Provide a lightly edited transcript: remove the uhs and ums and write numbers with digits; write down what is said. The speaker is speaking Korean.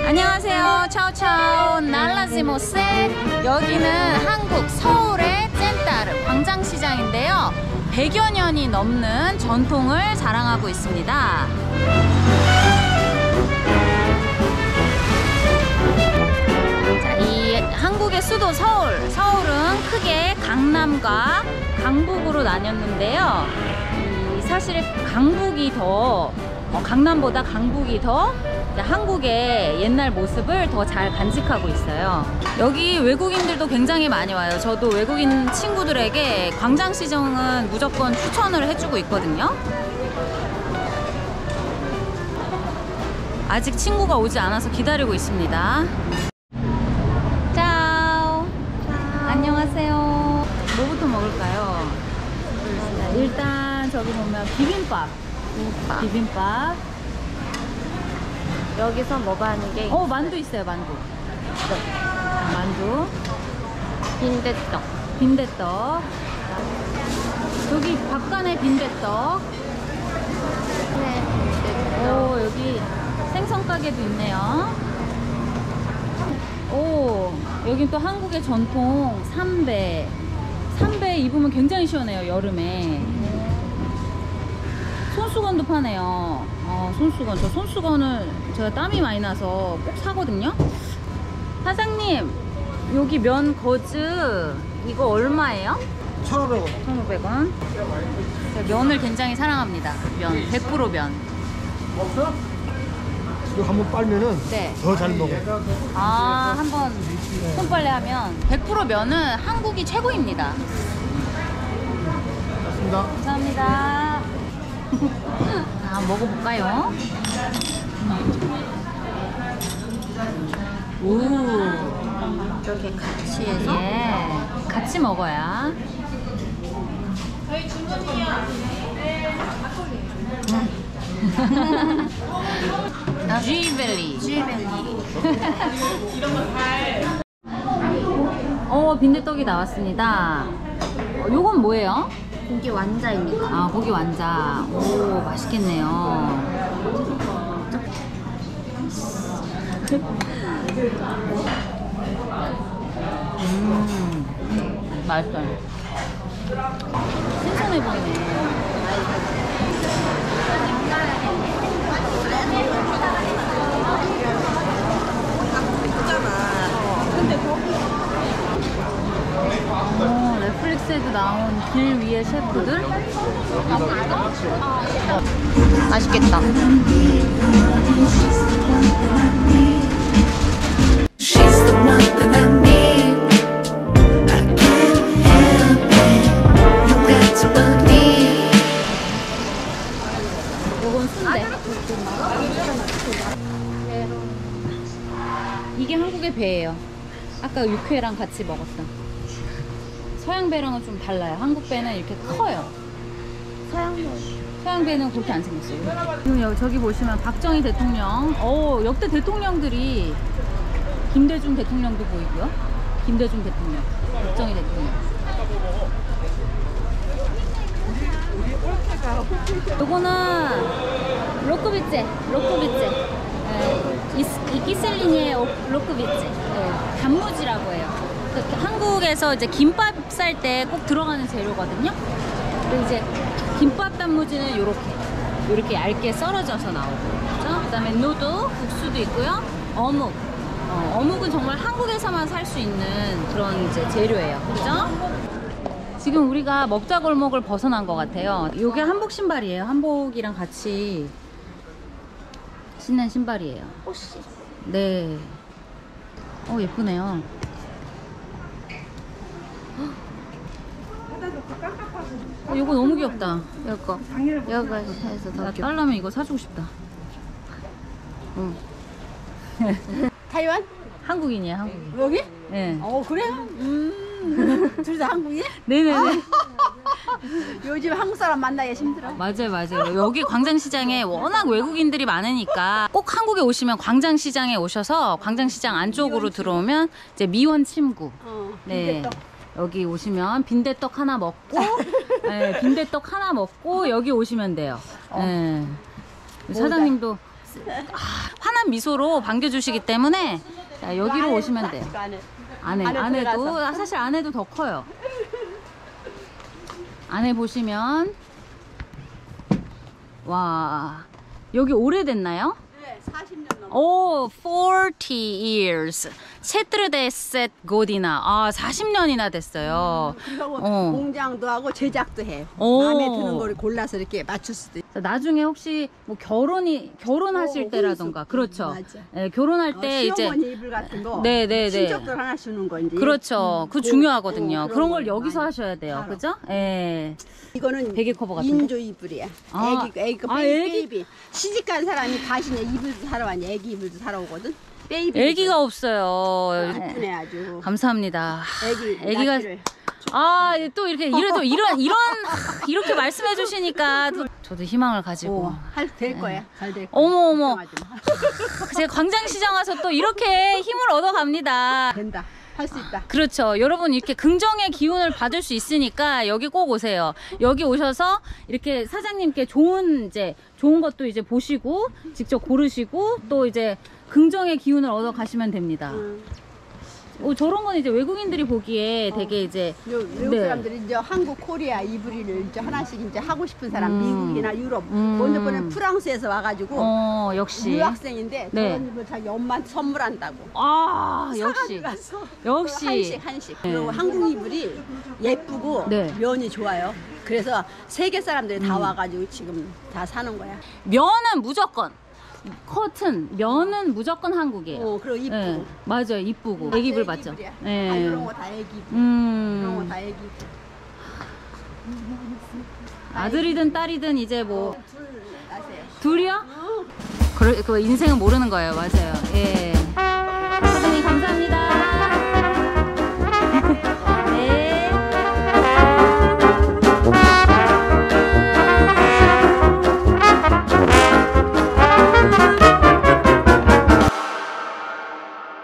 안녕하세요. 차오차오 날라지모세. 여기는 한국 서울의 젠따르 광장시장인데요. 100여 년이 넘는 전통을 자랑하고 있습니다. 자, 이 한국의 수도 서울은 크게 강남과 강북으로 나뉘었는데요. 사실 강북이 더 강남보다 강북이 더 한국의 옛날 모습을 더 잘 간직하고 있어요. 여기 외국인들도 굉장히 많이 와요. 저도 외국인 친구들에게 광장시장은 무조건 추천을 해주고 있거든요. 아직 친구가 오지 않아서 기다리고 있습니다. 짜오. 안녕하세요. 뭐부터 먹을까요? 일단 저기 보면 비빔밥. 여기서 먹어하는 게 만두 있어요. 만두. 만두. 빈대떡. 여기 박간의 빈대떡. 네, 오, 여기 생선 가게도 있네요. 오, 여긴 또 한국의 전통 삼배 입으면 굉장히 시원해요. 여름에. 손수건도 파네요. 손수건. 저 손수건을 제가 땀이 많이 나서 꼭 사거든요. 사장님, 여기 면 거즈 이거 얼마예요? 1,500원. 1,500원. 면을 굉장히 사랑합니다. 면, 100% 면. 없어? 이거 한번 빨면은 네. 더 잘 먹어. 한번 손빨래 하면 100% 면은 한국이 최고입니다. 맞습니다. 감사합니다. 자, 먹어볼까요? 오, 이렇게 같이 해서 같이 먹어야. 저희 주문이요. 쥐벨리. 쥐벨리. 빈대떡이 나왔습니다. 요건 뭐예요? 고기 완자입니다. 고기 완자. 오, 맛있겠네요. 맛있어요. 신선해 보이네. 넷플릭스에도 나온 길 위의 셰프들. 맛있겠다. 요건 순대. 이게 한국의 배예요. 아까 육회랑 같이 먹었던. 서양 배랑은 좀 달라요. 한국 배는 이렇게 커요. 서양 배는 그렇게 안 생겼어요. 지금 저기 보시면 박정희 대통령, 역대 대통령들이 김대중 대통령도 보이고요. 김대중 대통령, 박정희 대통령. 요거는 로크비체. 이키셀리니의 로크비체. 단무지라고 해요. 한국에서 이제 김밥 쌀 때 꼭 들어가는 재료거든요. 그리고 이제 김밥 단무지는 요렇게 얇게 썰어져서 나오고, 그렇죠? 그다음에 누드, 국수도 있고요. 어묵은 정말 한국에서만 살 수 있는 그런 이제 재료예요. 그죠? 지금 우리가 먹자골목을 벗어난 것 같아요. 요게 한복 신발이에요. 한복이랑 같이 신는 신발이에요. 혹시 네. 예쁘네요. 이거 너무 귀엽다. 여기가 해서 더 나 귀엽다. 딸라면 이거 사주고 싶다. 타이완? 한국인이에요, 한국인. 여기? 네. 그래? 둘 다 한국인? 네네네. 요즘 한국 사람 만나기 힘들어. 맞아요. 여기 광장시장에 워낙 외국인들이 많으니까 꼭 한국에 오시면 광장시장에 오셔서 광장시장 안쪽으로 들어오면 이제 미원 침구. 네. 여기 오시면 빈대떡 하나 먹고, 빈대떡 하나 먹고 여기 오시면 돼요. 네. 사장님도 환한 미소로 반겨주시기 때문에 자, 여기로 오시면 돼요. 안에도 들어가서. 사실 안에도 더 커요. 안에 보시면 와 여기 오래됐나요? 네, 40년 넘어. 오, 40 years. 세트르데셋 고디나. 아, 40년이나 됐어요. 그리고 어. 공장도 하고 제작도 해. 오. 마음에 드는 거를 골라서 이렇게 맞출 수도 있고. 나중에 혹시 뭐 결혼하실 오, 때라던가, 혼수. 그렇죠. 맞아. 예, 결혼할 때 이제 시어머니 이불 같은 거. 네. 친척들 하나 주는 거 이제. 그렇죠. 그거 그- 중요하거든요. 그런 그런 걸 걸 여기서 많이 하셔야 돼요. 알아. 그죠? 예. 이거는 베개 커버 같은데? 인조 이불이야. 아. 애기 아, 베이비. 시집간 사람이 가시냐 이불도 사러 왔냐. 애기 이불도 사러 오거든. 베이비. 애기가 없어요. 예쁘네 아주. 감사합니다. 애기가 또 이렇게 이렇게 말씀해 주시니까 저도 희망을 가지고 될 거야. 잘 될 거야. 어머 걱정하지 마. 제가 광장시장 와서 또 이렇게 힘을 얻어 갑니다. 된다. 할 수 있다. 그렇죠. 여러분 이렇게 긍정의 기운을 받을 수 있으니까 여기 꼭 오세요. 여기 오셔서 이렇게 사장님께 좋은 것도 이제 보시고 직접 고르시고 또 이제 긍정의 기운을 얻어 가시면 됩니다. 저런 건 이제 외국인들이 보기에 되게 이제 외국 네. 사람들이 이제 한국, 코리아 이불이를 이제 하나씩 이제 하고 싶은 사람, 미국이나 유럽, 음. 먼저 보면 프랑스에서 와가지고 역시 유학생인데 네. 저런 이불 자기 엄마한테 선물한다고. 역시 가서 역시 한식. 네. 그리고 한국 이불이 예쁘고 네. 면이 좋아요. 그래서 세계 사람들이 다 와가지고 지금 다 사는 거야. 면은 무조건 커튼 면은 무조건 한국이에요. 그리고 이쁘고. 네, 맞아요. 이쁘고 애기불 맞죠? 이불이야. 네. 이런 거 다 애기 이불. 이런 거 다 애기 이불. 아들이든 딸이든 이제 뭐 둘 낳으세요. 둘이요? 그 인생은 모르는 거예요. 맞아요. 예.